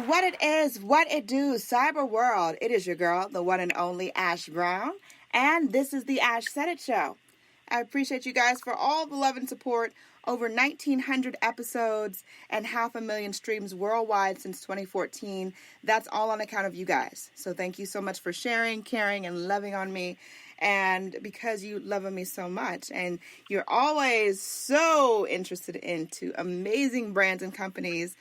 What it is, what it do, cyber world. It is your girl, the one and only Ash Brown, and this is the ashsaiditshow. I appreciate you guys for all the love and support. Over 1,900 episodes and 500,000 streams worldwide since 2014. That's all on account of you guys. So thank you so much for sharing, caring, and loving on me. And because you love me so much, and you're always so interested into amazing brands and companies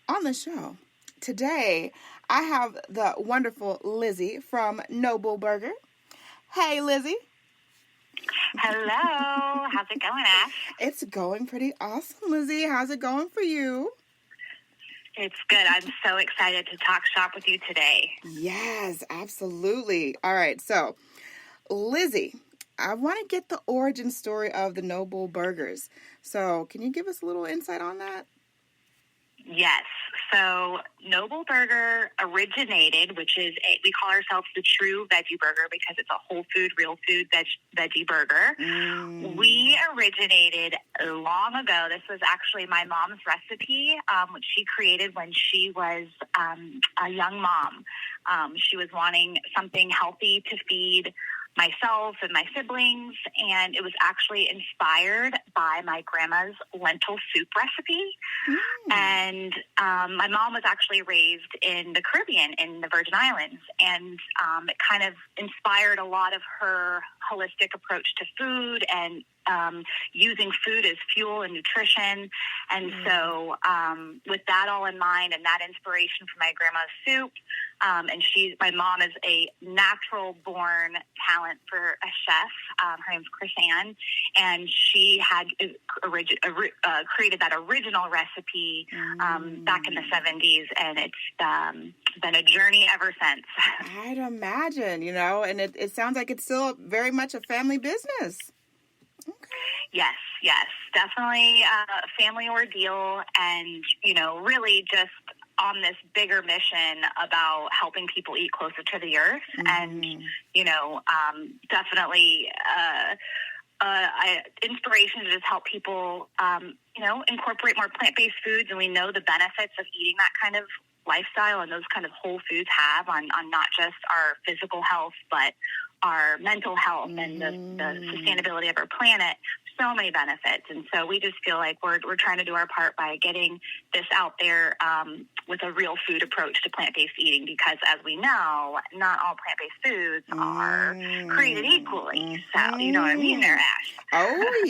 on the show. Today, I have the wonderful Lizzie from NoBull Burger. Hey, Lizzie. Hello. How's it going, Ash? It's going pretty awesome, Lizzie. How's it going for you? It's good. I'm so excited to talk shop with you today. Yes, absolutely. All right, so, Lizzie, I want to get the origin story of the NoBull Burgers. So, can you give us a little insight on that? Yes. So NoBull Burger originated, which is we call ourselves the true veggie burger because it's a whole food, real food veggie burger. We originated long ago. This was actually my mom's recipe, which she created when she was a young mom. She was wanting something healthy to feed myself and my siblings, and it was actually inspired by my grandma's lentil soup recipe. And my mom was actually raised in the Caribbean, in the Virgin Islands, and it kind of inspired a lot of her holistic approach to food and using food as fuel and nutrition. And so with that all in mind and that inspiration from my grandma's soup, and my mom is a natural-born talent for a chef. Her name's Crissanne, and she had created that original recipe back in the 70s, and it's been a journey ever since. I'd imagine, and it sounds like it's still very much a family business. Okay. Yes, definitely a family ordeal, and, really just on this bigger mission about helping people eat closer to the earth. And, definitely inspiration to just help people, incorporate more plant-based foods. And we know the benefits of eating that kind of lifestyle and those kind of whole foods have on not just our physical health, but our mental health and the sustainability of our planet. So many benefits. And so we just feel like we're trying to do our part by getting this out there with a real food approach to plant-based eating, because as we know, not all plant-based foods are created equally. So you know what I mean there, Ash? Oh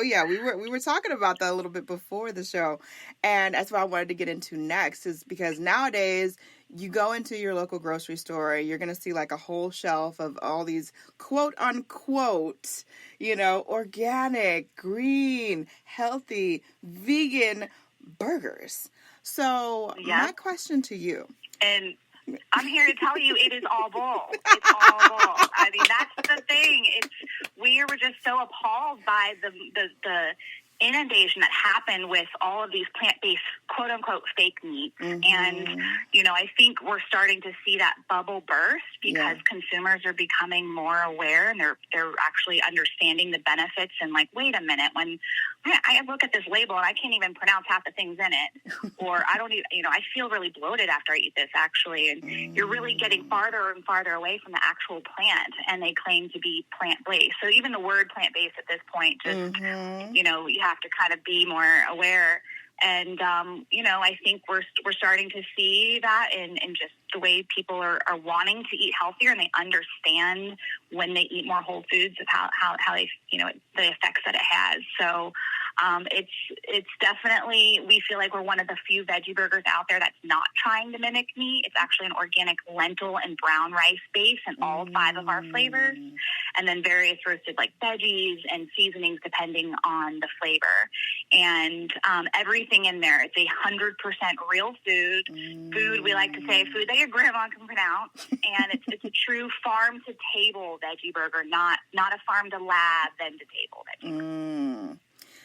yeah. We were talking about that a little bit before the show. And that's what I wanted to get into next, is because nowadays you go into your local grocery store, you're going to see like a whole shelf of all these quote unquote, organic, green, healthy, vegan burgers. So my question to you. And I'm here to tell you it is all bull. It's all bull. I mean, that's the thing. We were just so appalled by the inundation that happened with all of these plant-based quote-unquote fake meats. And, I think we're starting to see that bubble burst because consumers are becoming more aware, and they're actually understanding the benefits. And like, wait a minute, when I look at this label and I can't even pronounce half the things in it, or I don't even, I feel really bloated after I eat this actually. And you're really getting farther and farther away from the actual plant, and they claim to be plant-based. So even the word plant-based at this point, just, you have to kind of be more aware. And, I think we're starting to see that in just the way people are wanting to eat healthier, and they understand when they eat more whole foods of how they, the effects that it has. So it's definitely, we feel like we're one of the few veggie burgers out there that's not trying to mimic meat. It's actually an organic lentil and brown rice base in all 5 of our flavors, and then various roasted like veggies and seasonings depending on the flavor. And everything in there, it's 100% real food. We like to say food that your grandma can pronounce, and it's a true farm to table veggie burger, not a farm to lab, then to table veggie.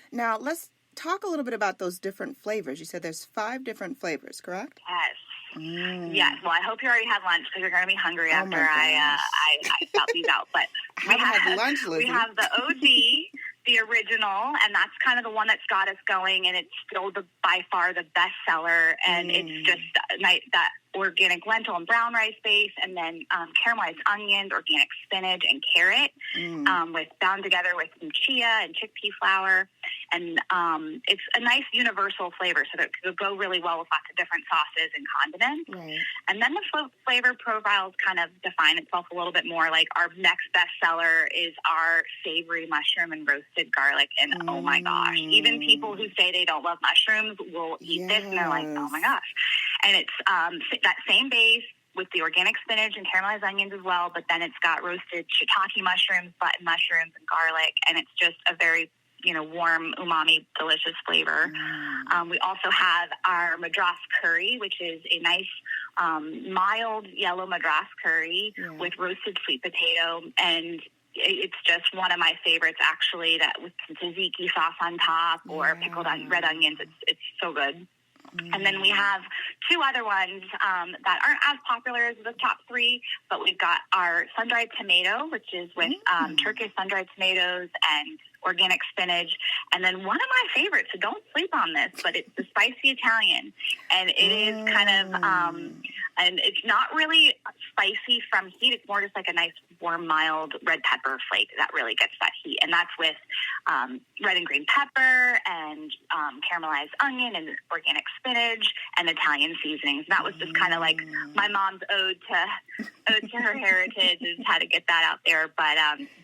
Now let's talk a little bit about those different flavors. You said there's 5 different flavors, correct? Yes. Yes. Well, I hope you already had lunch because you're going to be hungry after I spout these out. But I haven't had lunch, Lizzie. We have the OG, the original, and that's kind of the one that's got us going, and it's still by far the best seller, and it's just that organic lentil and brown rice base, and then caramelized onions, organic spinach, and carrot, bound together with some chia and chickpea flour, and it's a nice universal flavor, so that it'll go really well with lots of different sauces and condiments. Right. And then the flavor profiles kind of define itself a little bit more. Like our next best seller is our savory mushroom and roasted garlic, and oh my gosh, even people who say they don't love mushrooms will eat this, and they're like, oh my gosh. And it's that same base with the organic spinach and caramelized onions as well, but then it's got roasted shiitake mushrooms, button mushrooms, and garlic, and it's just a very warm, umami, delicious flavor. We also have our Madras curry, which is a nice, mild yellow Madras curry with roasted sweet potato, and it's just one of my favorites, actually, that with some tzatziki sauce on top or pickled red onions. It's so good. And then we have two other ones that aren't as popular as the top three, but we've got our sun-dried tomato, which is with Turkish sun-dried tomatoes and organic spinach. And then one of my favorites, so don't sleep on this, but it's the spicy Italian. And it is kind of, and it's not really spicy from heat. It's more just like a nice, warm, mild red pepper flake that really gets that heat. And that's with red and green pepper and caramelized onion and organic spinach and Italian seasonings. And that was just kind of like my mom's ode to her heritage, is how to get that out there. But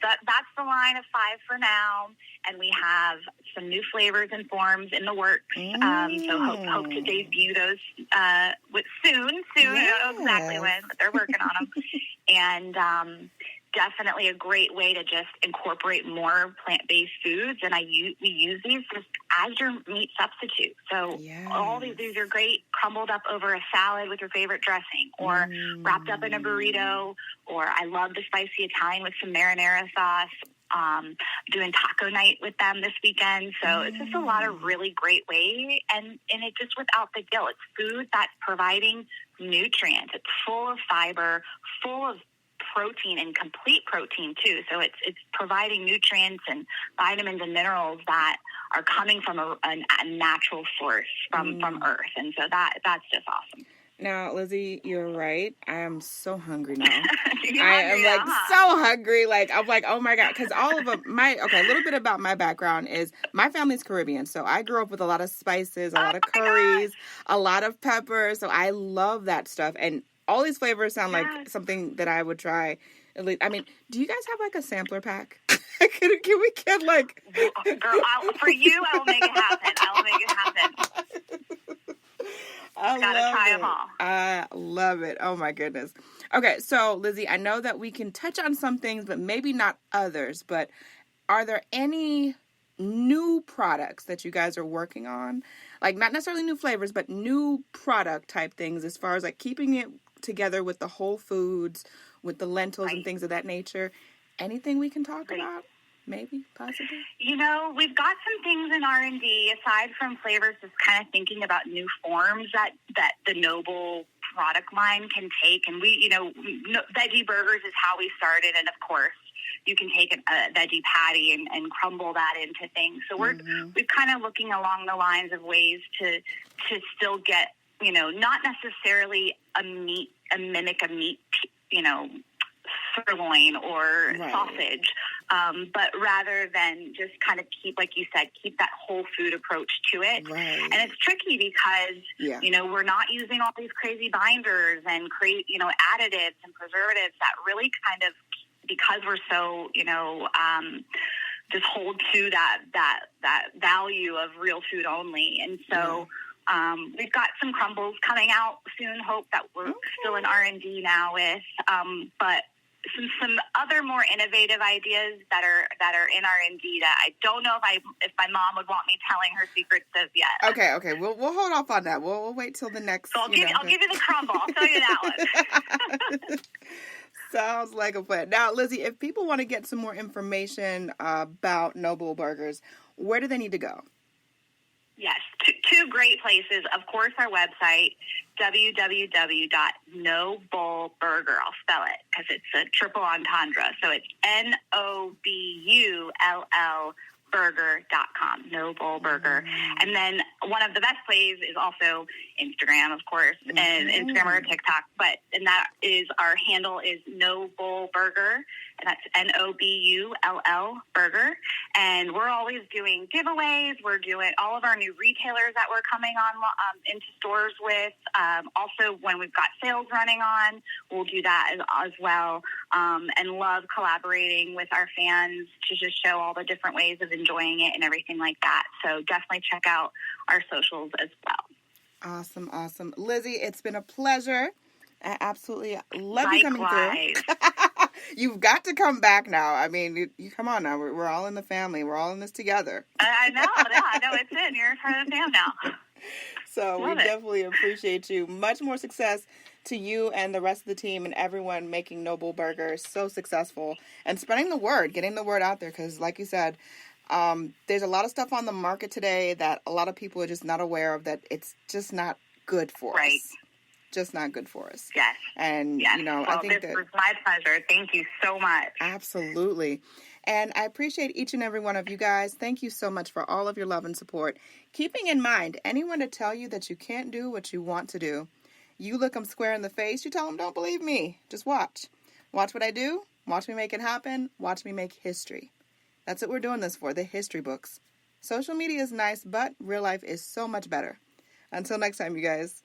that's the line of 5 for now. And we have some new flavors and forms in the works. So hope to debut those soon. I don't know exactly when, but they're working on them. And definitely a great way to just incorporate more plant-based foods. And we use these just as your meat substitute. So all these are great crumbled up over a salad with your favorite dressing, or wrapped up in a burrito, or I love the spicy Italian with some marinara sauce. Doing taco night with them this weekend. So it's just a lot of really great ways, and it just without the guilt. It's food that's providing nutrients. It's full of fiber, full of protein, and complete protein too. So it's providing nutrients and vitamins and minerals that are coming from a natural source from Earth. And so that's just awesome. Now, Lizzie, you're right. I am so hungry now. I am so hungry. I'm like, oh my God. Because all of them, a little bit about my background is my family's Caribbean. So I grew up with a lot of spices, a lot of curries, a lot of peppers. So I love that stuff. And all these flavors sound like something that I would try. I mean, do you guys have a sampler pack? Can we get Girl, for you, I will make it happen. Gotta try them all. I love it. Oh my goodness. Okay, so Lizzie, I know that we can touch on some things, but maybe not others. But are there any new products that you guys are working on? Not necessarily new flavors, but new product type things, as far as keeping it together with the whole foods, with the lentils and things of that nature. Anything we can talk about? Maybe, possibly. We've got some things in R&D aside from flavors. Just kind of thinking about new forms that the NoBull product line can take. And VeggieBurgers is how we started. And of course, you can take a veggie patty and crumble that into things. So we're kind of looking along the lines of ways to still get not necessarily a mimic a meat sirloin or sausage, but rather than just kind of keep, like you said, keep that whole food approach to it. Right. And it's tricky because, we're not using all these crazy binders and additives and preservatives that really kind of, because we're so, just hold to that value of real food only. And so, we've got some crumbles coming out soon. Hope that we're still in R&D now with, but some other more innovative ideas that are in R&D that I don't know if my mom would want me telling her secrets of yet. Okay. We'll hold off on that. We'll wait till the next. So I'll give you the crumble. I'll tell you that one. Sounds like a plan. Now, Lizzie, if people want to get some more information about NoBull Burgers, where do they need to go? Yes, two great places. Of course, our website, www.NoBull Burger. I'll spell it because it's a triple entendre. So it's NoBull NoBullBurger.com, NoBull Burger. And then one of the best plays is also Instagram, of course, and Instagram or TikTok. And that is, our handle is NoBull Burger, and that's NoBull Burger. And we're always doing giveaways. We're doing all of our new retailers that we're coming on into stores with. Also, when we've got sales running on, we'll do that as well. And love collaborating with our fans to just show all the different ways of enjoying it and everything like that. So definitely check out our socials as well. Awesome, awesome. Lizzie, it's been a pleasure. I absolutely love you coming through. You've got to come back now. I mean, you come on now. We're all in the family. We're all in this together. I know. Yeah, I know. It's in. You're part of the fam now. So we definitely appreciate you. Much more success to you and the rest of the team and everyone making NoBull Burger so successful and spreading the word, getting the word out there. Because like you said, there's a lot of stuff on the market today that a lot of people are just not aware of, that it's just not good for us. Just not good for us. Yes. And, you know, well, I think this was my pleasure. Thank you so much. Absolutely. And I appreciate each and every one of you guys. Thank you so much for all of your love and support. Keeping in mind, anyone to tell you that you can't do what you want to do, you look them square in the face, you tell them, don't believe me. Just watch. Watch what I do. Watch me make it happen. Watch me make history. That's what we're doing this for, the history books. Social media is nice, but real life is so much better. Until next time, you guys.